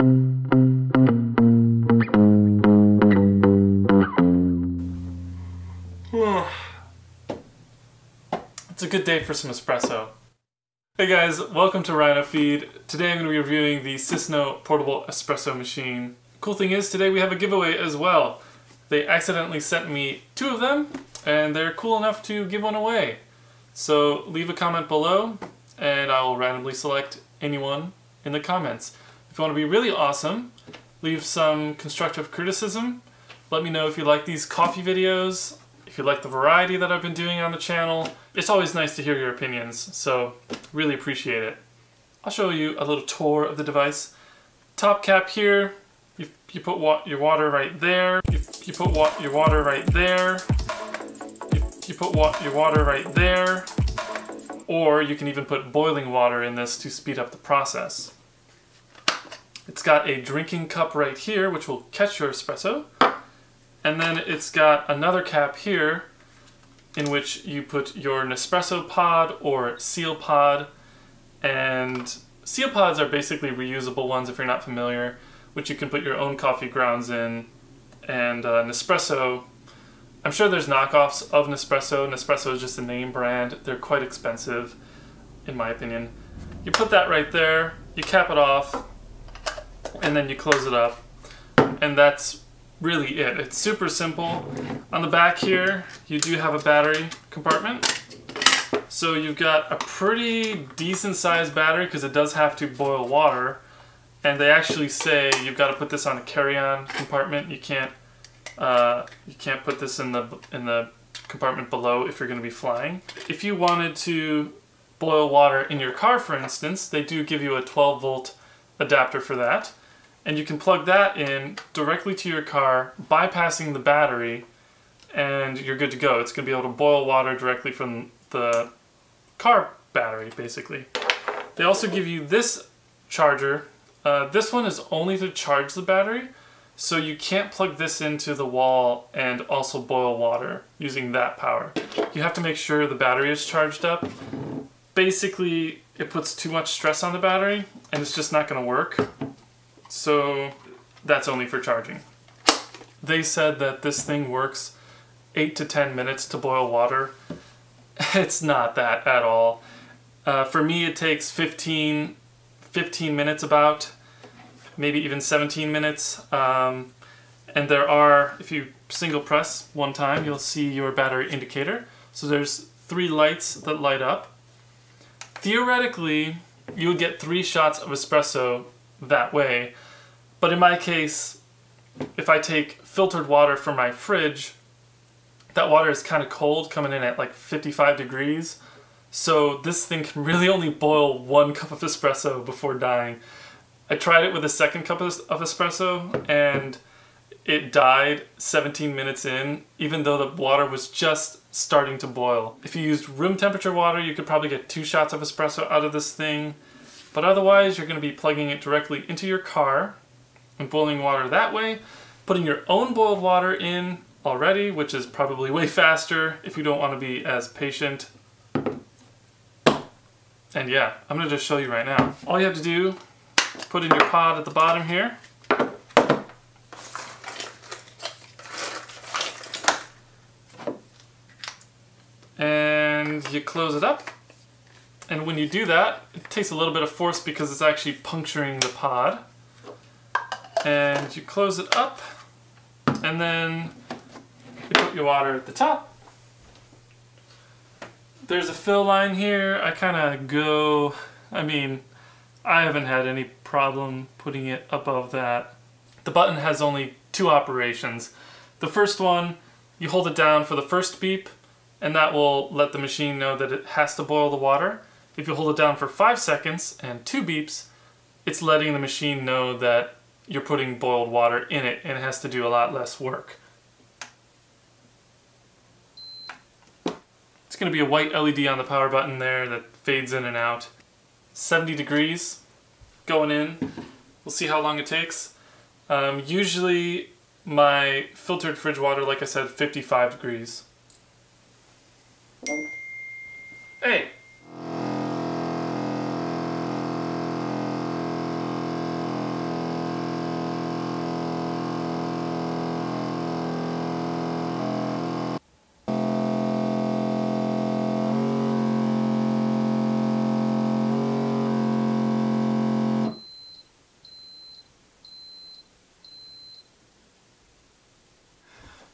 It's a good day for some espresso. Hey guys, welcome to Rhinofeed. Today I'm going to be reviewing the Cisno portable espresso machine. Cool thing is, today we have a giveaway as well. They accidentally sent me 2 of them, and they're cool enough to give one away. So leave a comment below, and I will randomly select anyone in the comments. If you want to be really awesome, leave some constructive criticism. Let me know if you like these coffee videos, if you like the variety that I've been doing on the channel. It's always nice to hear your opinions, so really appreciate it. I'll show you a little tour of the device. Top cap here, you put your water right there. You put your water right there. You put your water right there. Or you can even put boiling water in this to speed up the process. It's got a drinking cup right here, which will catch your espresso. And then it's got another cap here in which you put your Nespresso pod or SealPod. And SealPods are basically reusable ones if you're not familiar, which you can put your own coffee grounds in. And Nespresso, I'm sure there's knockoffs of Nespresso. Nespresso is just a name brand. They're quite expensive, in my opinion. You put that right there, you cap it off, and then you close it up. And that's really it. It's super simple. On the back here, you do have a battery compartment. So you've got a pretty decent sized battery because it does have to boil water. And they actually say you've got to put this on a carry-on compartment. You can't put this in the compartment below if you're going to be flying. If you wanted to boil water in your car, for instance, they do give you a 12-volt adapter for that. And you can plug that in directly to your car, bypassing the battery, and you're good to go. It's going to be able to boil water directly from the car battery, basically. They also give you this charger. This one is only to charge the battery, so you can't plug this into the wall and also boil water using that power. You have to make sure the battery is charged up. Basically, it puts too much stress on the battery, and it's just not going to work. So that's only for charging. They said that this thing works 8 to 10 minutes to boil water. It's not that at all. For me, it takes 15 minutes about, maybe even 17 minutes. And there are, if you single press one time, you'll see your battery indicator. So there's 3 lights that light up. Theoretically, you would get 3 shots of espresso that way, but in my case, if I take filtered water from my fridge, that water is kind of cold, coming in at like 55 degrees, so this thing can really only boil 1 cup of espresso before dying. I tried it with a 2nd cup of espresso and it died 17 minutes in, even though the water was just starting to boil. If you used room temperature water, you could probably get 2 shots of espresso out of this thing. But otherwise, you're going to be plugging it directly into your car and boiling water that way, putting your own boiled water in already, which is probably way faster if you don't want to be as patient. And yeah, I'm going to just show you right now. All you have to do, put in your pod at the bottom here. And you close it up. And when you do that, it takes a little bit of force because it's actually puncturing the pod. And you close it up, and then you put your water at the top. There's a fill line here. I kind of go, I haven't had any problem putting it above that. The button has only 2 operations. The first one, you hold it down for the first beep, and that will let the machine know that it has to boil the water. If you hold it down for 5 seconds and 2 beeps, it's letting the machine know that you're putting boiled water in it and it has to do a lot less work. It's going to be a white LED on the power button there that fades in and out. 70 degrees going in. We'll see how long it takes. Usually my filtered fridge water, like I said, 55 degrees. Hey!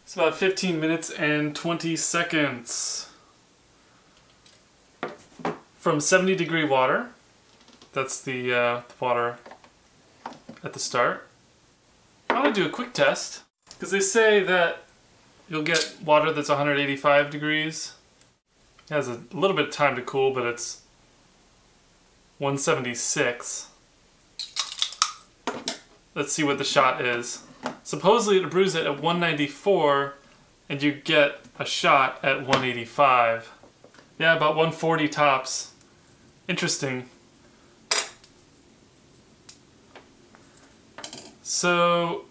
It's about 15 minutes and 20 seconds. From 70-degree water, that's the water at the start. I want to do a quick test, because they say that you'll get water that's 185 degrees. It has a little bit of time to cool, but it's 176. Let's see what the shot is. Supposedly it brews it at 194 and you get a shot at 185. Yeah, about 140 tops. Interesting. So,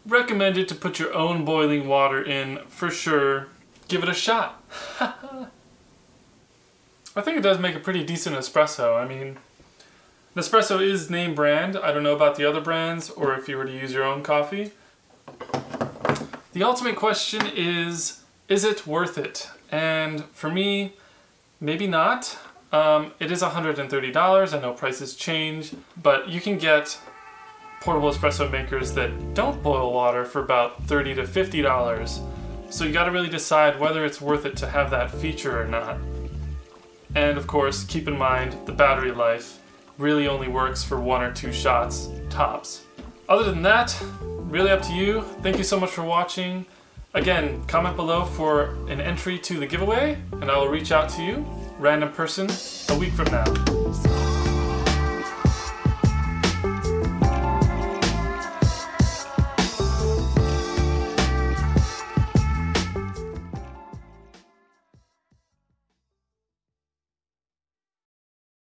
recommended to put your own boiling water in for sure. Give it a shot. I think it does make a pretty decent espresso. I mean, Nespresso is name brand. I don't know about the other brands or if you were to use your own coffee. The ultimate question is it worth it? And for me, maybe not. It is $130. I know prices change, but you can get portable espresso makers that don't boil water for about $30 to $50. So you gotta really decide whether it's worth it to have that feature or not. And of course, keep in mind the battery life really only works for 1 or 2 shots tops. Other than that, really up to you. Thank you so much for watching. Again, comment below for an entry to the giveaway and I will reach out to you, random person, a week from now.